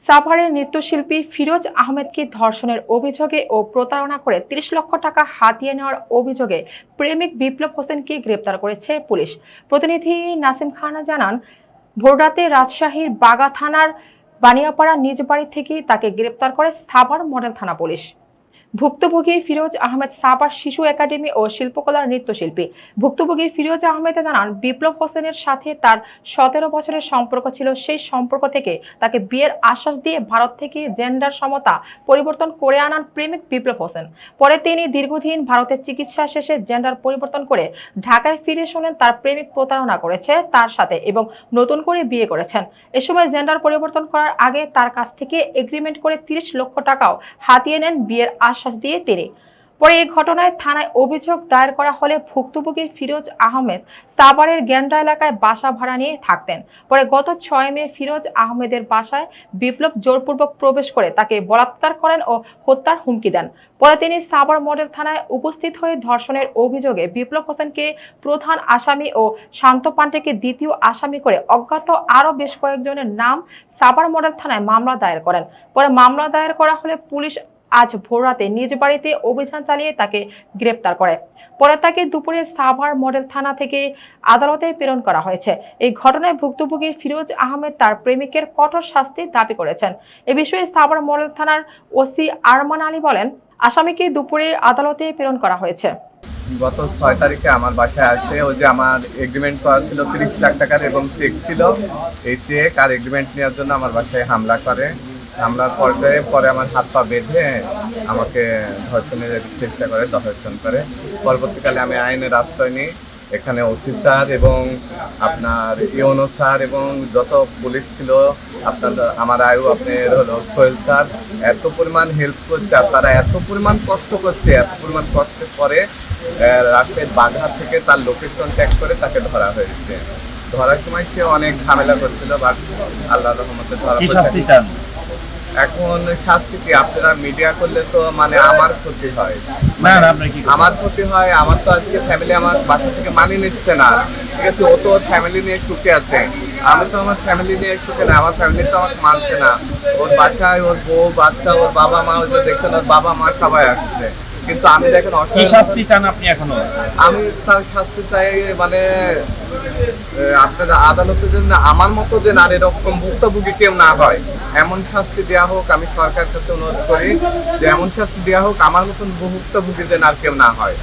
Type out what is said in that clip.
সাভারের নৃত্যশিল্পী ফিরোজ আহমেদকে ধর্ষণের অভিযোগে ও প্রতারণা করে ৩০ লক্ষ টাকা হাতিয়ে নেওয়ার অভিযোগে প্রেমিক বিপ্লব হোসেনকে গ্রেপ্তার করেছে পুলিশ। প্রতিনিধি নাসিম খান জানান, ভোররাতে রাজশাহীর বাগা থানার বানিয়াপাড়া নিজ বাড়ি থেকে তাকে গ্রেপ্তার করে সাভার মডেল থানা পুলিশ। ভুক্তভোগী ফিরোজ আহমেদ সাভার শিশু একাডেমি ও শিল্পকলার নৃত্যশিল্পী। ভুক্তভোগী ফিরোজ আহমেদ জানান, বিপ্লব হোসেনের সাথে তার 17 বছরের সম্পর্ক ছিল। সেই সম্পর্ক থেকে তাকে বিয়ের আশ্বাস দিয়ে ভারত থেকে জেন্ডার সমতা পরিবর্তন করে আনান প্রেমিক বিপ্লব হোসেন। পরে তিনি দীর্ঘদিন ভারতের চিকিৎসা শেষে জেন্ডার পরিবর্তন করে ঢাকায় ফিরে শোনেন তার প্রেমিক প্রতারণা করেছে তার সাথে এবং নতুন করে বিয়ে করেছেন। এ সময় জেন্ডার পরিবর্তন করার আগে তার কাছ থেকে এগ্রিমেন্ট করে 30 লক্ষ টাকাও হাতিয়ে নেন বিয়ের আশ্বাস দিয়ে তিনি। পরে এই ঘটনায় থানায় অভিযোগ দায়ের করা হলে ভুক্তভোগী ফিরোজ আহমেদ সাভারের গেন্ডা এলাকায় বাসা ভাড়া নিয়ে থাকতেন। পরে গত 6 মে ফিরোজ আহমেদের বাসায় বিপ্লব জোরপূর্বক প্রবেশ করে তাকে বলাৎকার করেন ও হত্যার হুমকি দেন। পরে তিনি সাভার মডেল থানায় উপস্থিত হয়ে ধর্ষণের অভিযোগে বিপ্লব হোসেনকে প্রধান আসামি ও শান্ত পান্ডেকে দ্বিতীয় আসামি করে অজ্ঞাত আরও বেশ কয়েকজনের নাম সাভার মডেল থানায় মামলা দায়ের করেন। পরে মামলা দায়ের করা হলে পুলিশ আজ ভোররাতে নিজ বাড়িতে অভিযান চালিয়ে তাকে গ্রেপ্তার করে। পরে তাকে দুপুরে সাভার মডেল থানা থেকে আদালতে প্রেরণ করা হয়েছে। এই ঘটনায় ভুক্তভোগী ফিরোজ আহমেদ তার প্রেমিকের কঠোর শাস্তি দাবি করেছেন। এ বিষয়ে সাভার মডেল থানার ওসি আরমান আলী বলেন, আসামিকে দুপুরে আদালতে প্রেরণ করা হয়েছে। গত 6 তারিখে আমার বাসায় আসে। ওই যে আমার এগ্রিমেন্ট করা ছিল 30 লাখ টাকার এবং চেক ছিল। এই চেক আর এগ্রিমেন্ট নেওয়ার জন্য আমার বাসায় হামলা করে। হামলার পর্যায়ে পরে আমার হাত পা বেঁধে আমাকে ধর্ষণের চেষ্টা করে, ধর্ষণ করে। পরবর্তীকালে আমি আইনের আশ্রয় নিই। এখানে ওসি স্যার এবং আপনার ইউনো স্যার এবং যত পুলিশ ছিল, আপনার আমার আপনার হলো সোহেল স্যার এত পরিমাণ হেল্প করছে আর তারা এত পরিমাণ কষ্ট করছে, এত পরিমাণ কষ্টের পরে রাস্তায় বাঘা থেকে তার লোকেশন ট্যাগ করে তাকে ধরা হয়েছে। ধরার সময় সে অনেক ঝামেলা করছিল, বাট আল্লাহর রহমতে ধরা পড়েছে। এখন শাস্তি কি? আপনারা মিডিয়া করলে তো মানে আমার ক্ষতি হয়, আমার ক্ষতি হয়। আমার তো আজকে ফ্যামিলি আমার বাসা থেকে মানিয়ে নিচ্ছে না, ঠিক আছে? ও তো ওর ফ্যামিলি নিয়ে সুখে আছে, আমি তো আমার ফ্যামিলি নিয়ে সুখে না। আমার ফ্যামিলি তো আমাকে মানছে না। ওর বাসায় ওর বউ বাচ্চা, ওর বাবা মা, ওই যে দেখছেন ওর বাবা মা সবাই আসছে, কিন্তু আমি দেখেন শাস্তি চান আপনি এখনো? আমি তার শাস্তি চাই, মানে আপনার আদালতে যেন আমার মতো যে আর এরকম ভুক্তভোগী কেউ না হয়, এমন শাস্তি দেওয়া হোক। আমি সরকারের কাছে অনুরোধ করি যে এমন শাস্তি দেওয়া হোক আমার মতন ভুক্তভোগী যেন আর কেউ না হয়।